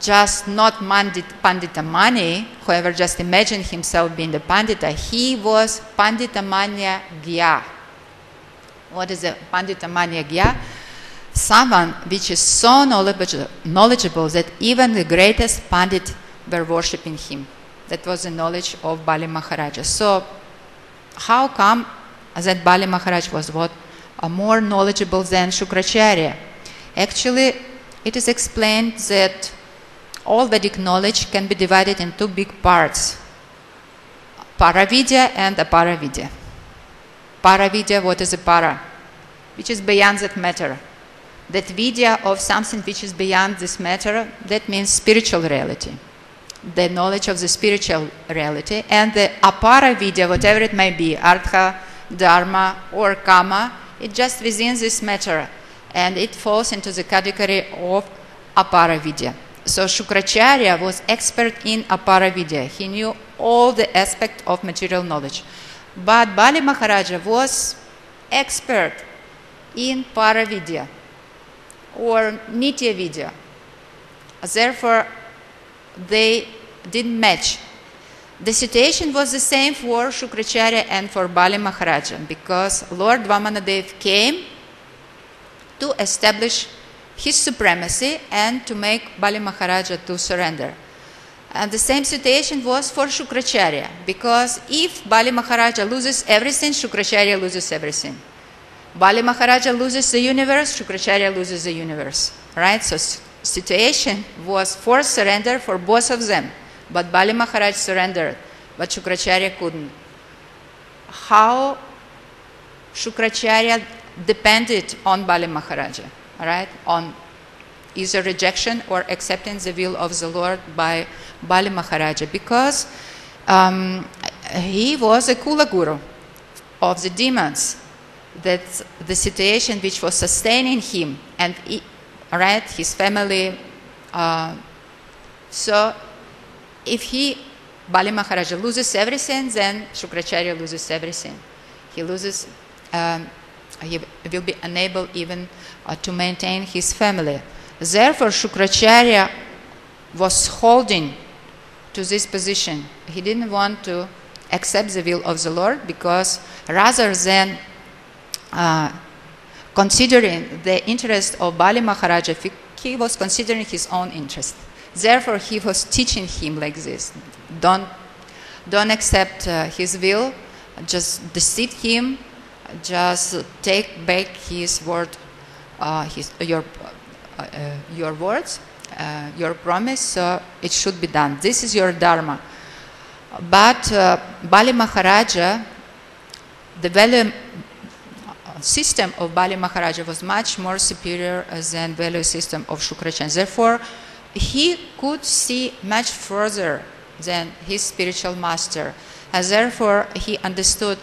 Pandita Mani, whoever just imagined himself being the Pandita. He was Pandita Manya Gya. What is a Pandita Manya Gya? Someone which is so knowledgeable that even the greatest Pandit were worshipping him. That was the knowledge of Bali Maharaja. So how come that Bali Maharaj was more knowledgeable than Shukracharya? Actually, it is explained that all Vedic knowledge can be divided in 2 big parts: Paravidya and Aparavidya. Paravidya, what is a para? Which is beyond that matter. That vidya of something which is beyond this matter, that means spiritual reality. The knowledge of the spiritual reality. And the Aparavidya, whatever it may be, Artha, Dharma, or Kama, it's just within this matter. And it falls into the category of Aparavidya. So Shukracharya was expert in Aparavidya. He knew all the aspects of material knowledge. But Bali Maharaja was expert in Paravidya or Nitya Vidya. Therefore, they didn't match. The situation was the same for Shukracharya and for Bali Maharaja, because Lord Vamanadev came to establish his supremacy and to make Bali Maharaja to surrender. And the same situation was for Shukracharya, because if Bali Maharaja loses everything, Shukracharya loses everything. Bali Maharaja loses the universe, Shukracharya loses the universe. Right? So situation was forced surrender for both of them. But Bali Maharaj surrendered, but Shukracharya couldn't. How Shukracharya depended on Bali Maharaja, right? On either rejection or accepting the will of the Lord by Bali Maharaja, because he was a Kula Guru of the demons. That the situation which was sustaining him and his family. So if he Bali Maharaja loses everything, then Shukracharya loses everything. He loses, he will be unable even to maintain his family. Therefore, Shukracharya was holding to this position. He didn't want to accept the will of the Lord, because rather than considering the interest of Bali Maharaja, he was considering his own interest. Therefore, he was teaching him like this: don't accept his will, just deceive him, just take back his word, your words, your promise, so it should be done. This is your dharma. But Bali Maharaja, the value system of Bali Maharaja was much more superior than value system of Shukracharya. Therefore, he could see much further than his spiritual master. And therefore, he understood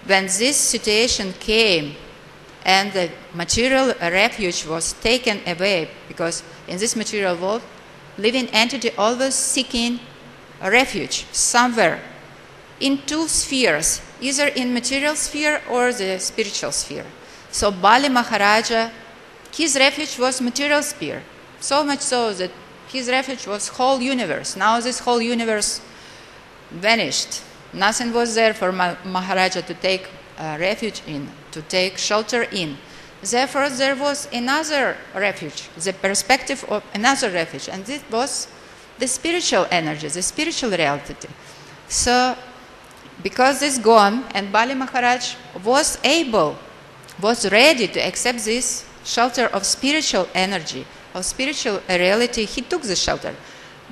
when this situation came and the material refuge was taken away, because in this material world, living entity always seeking a refuge somewhere in two spheres, either in material sphere or the spiritual sphere. So Bali Maharaja, his refuge was material sphere, so much so that his refuge was whole universe. Now this whole universe vanished. Nothing was there for Maharaja to take refuge in, to take shelter in. Therefore, there was another refuge, the perspective of another refuge, and this was the spiritual energy, the spiritual reality. So, because this gone, and Bali Maharaj was ready to accept this shelter of spiritual energy, of spiritual reality, he took the shelter.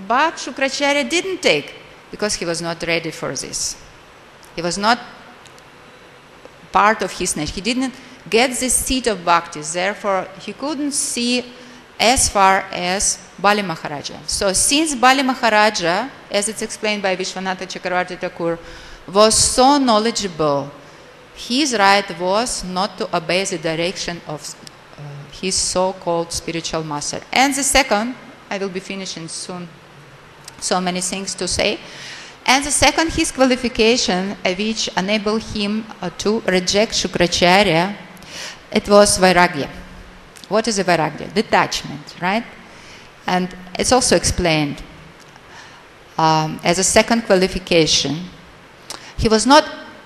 But Shukracharya didn't take, because he was not ready for this. He was not part of his nature. He didn't get this seed of bhakti. Therefore, he couldn't see as far as Bali Maharaja. So since Bali Maharaja, as it's explained by Vishwanatha Chakravarti Thakur, was so knowledgeable, his right was not to obey the direction of his so-called spiritual master. And the second, I will be finishing soon, so many things to say. And the second, his qualification, which enabled him to reject Shukracharya, it was vairagya. What is a vairagya? Detachment, right? And it's also explained as a second qualification. He was not,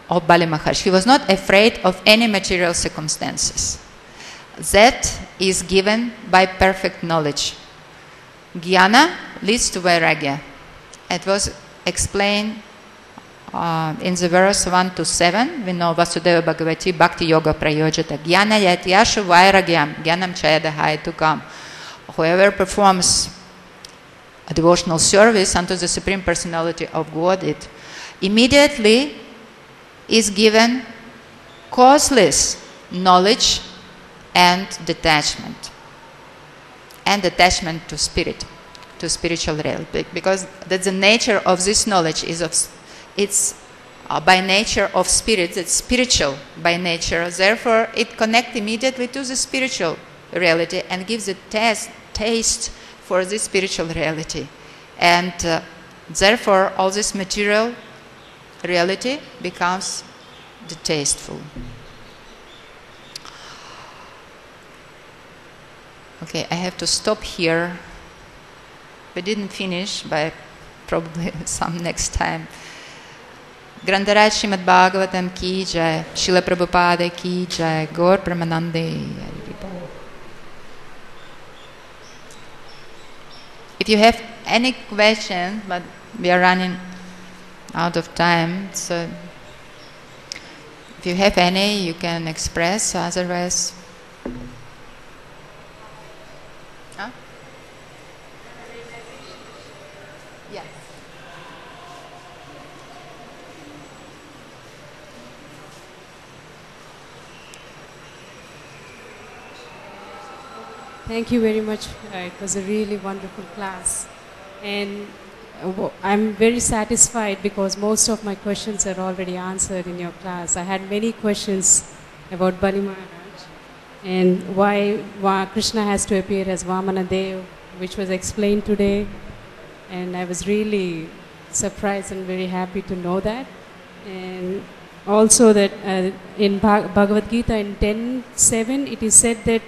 of Bali Maharaj, he was not afraid of any material circumstances. That is given by perfect knowledge. Jnana leads to vairagya. It was explained in the verse 1 to 7. We know Vasudeva Bhagavati Bhakti Yoga Prayojata Jnana Yatyashu Vairagyam Jnanam Chayadahaya Tukam. Whoever performs a devotional service unto the Supreme Personality of Godhead immediately is given causeless knowledge and detachment. And attachment to spirit, to spiritual reality, because that's the nature of this knowledge. It's by nature of spirit, it's spiritual by nature. Therefore, it connects immediately to the spiritual reality and gives a taste for this spiritual reality. And therefore, all this material reality becomes distasteful. Okay, I have to stop here. We didn't finish, but probably some next time. Grantaraj Srimad Bhagavatam ki jai, Srila Prabhupada ki jai, Gaur Pramanande. If you have any question, but we are running out of time, so if you have any, you can express, otherwise. Huh? Yes.
Thank you very much. It was a really wonderful class. And I'm very satisfied because most of my questions are already answered in your class. I had many questions about Bali Maharaj and why Krishna has to appear as Vamana Dev, which was explained today. And I was really surprised and very happy to know that. And also that in Bhagavad Gita in 10:7 it is said that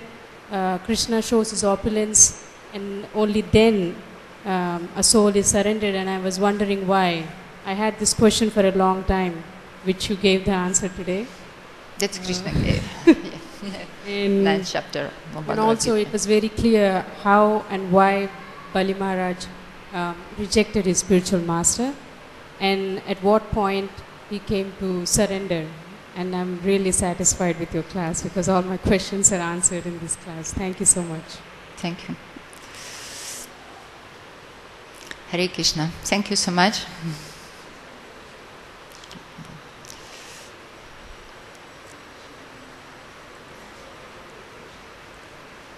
Krishna shows his opulence and only then a soul is surrendered, and I was wondering why. I had this question for a long time, which you gave the answer today.
That's Krishna gave.
In
9th chapter.
And also it was very clear how and why Bali Maharaj rejected his spiritual master, and at what point he came to surrender. And I'm really satisfied with your class because all my questions are answered in this class. Thank you so much.
Thank you. Hare Krishna. Thank you so much.